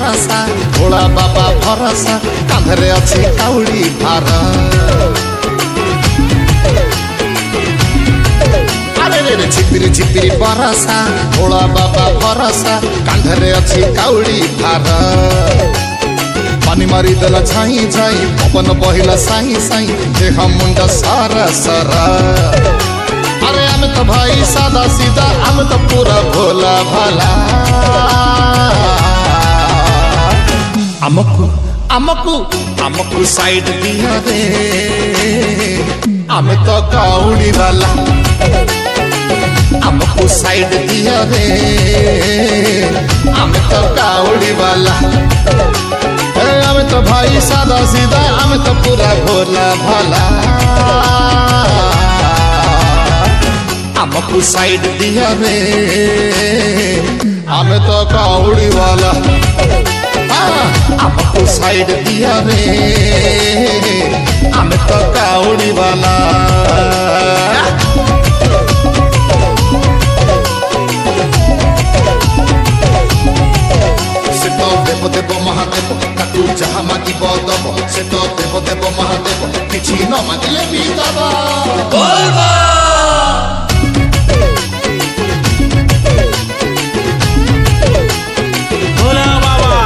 भरसा भोला बाबा भरसा कांधरे अच्छी काउड़ी भार झिपिरी झिपिरी बरसा भोला बाबा भरसा कांधरे अच्छी काउड़ी भार पानी मारी देला छाई छाई पवन बहिला साई साई देह मुंड सारा सारा अरे आमे तो भाई सादा सीधा आमे तो पूरा भोला भाला आमकु आमकु आमकु साइड दिया रे आमे तो काउड़ी वाला आमकु साइड दिया रे आमे तो काउड़ी वाला आमे तो भाई सादा सीधा आमे तो पूरा भोला भाला आमकु साइड दिया रे आमे तो काउड़ी वाला आमकु साइड दिया रे आमे तो काउड़ी वाला से तो देव देव महादेव ताकू जहाँ मागिब दब से तो देव देव महादेव किछि न मागिले भी दब भोला बाबा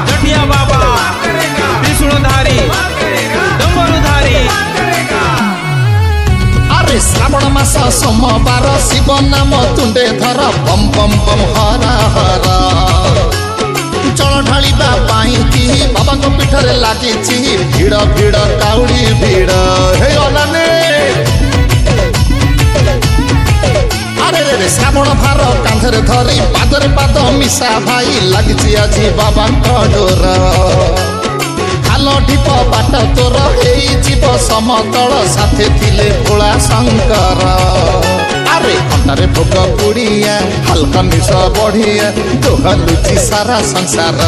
जटिया बाबा त्रिशूलधारी डमरूधारी अरे श्रावण मास सोमवार शिव नाम तुंडे धर बम बम बम हरा हरा चल ढालिबा पाई बाबा को पीठरे लागी भिड़ भिड़ काउड़ी भिड़ हे अलाने अरे रे श्रावण भार कांधरे धरी पादरे पाद मिशा भाई लगी आज बाबा डोर खाल ढीप बाट तोर जीव समतल साथे थिले भोला शंकर अरे अंडारे भोग पुड़िया हल्का निश बढ़िया दोहलुची सारा संसार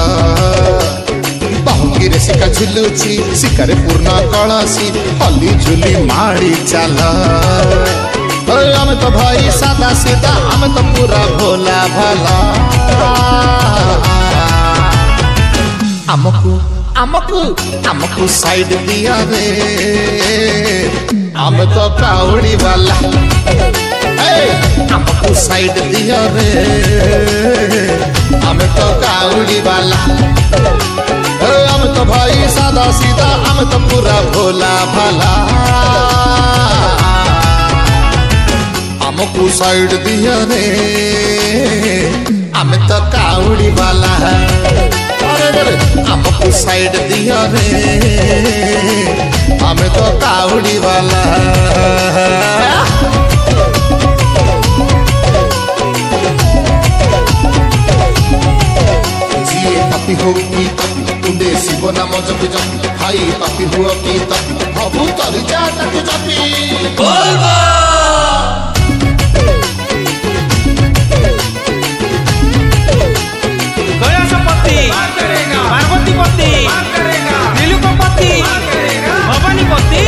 बाहुंगी शिका झुलुची शिकारे पूर्ण कलसी हली झुली माड़ी चाल आमे तो भाई सादा सीधा आमे तो पूरा भोला भाला आमकु आमकु आमकु साइड दिया रे आमे तो काउड़ी वाला आमकु साइड दिया रे आमे तो काउड़ी वाला आमे तो भाई सादा सीधा आमे तो पूरा भोला भाला आमकु साइड दिया रे आमे तो काउड़ी वाला आमकु साइड दिया रे आमे तो काउड़ी वाला जी पापी हो की तपी तुंडे शिव नाम जपी जपी भाई पापी हुआ की तपी प्रभु तरी जा तक जपी बोलबा पार्वतीपति नीलुकपति भवानीपति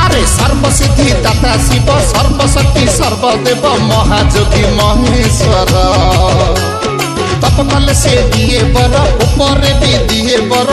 अरे सर्वसिद्धि दाता शिव सर्वशक्ति सर्वदेव महाजोगी महेश्वर तप कले से दिए बर ऊपर भी दिए बर।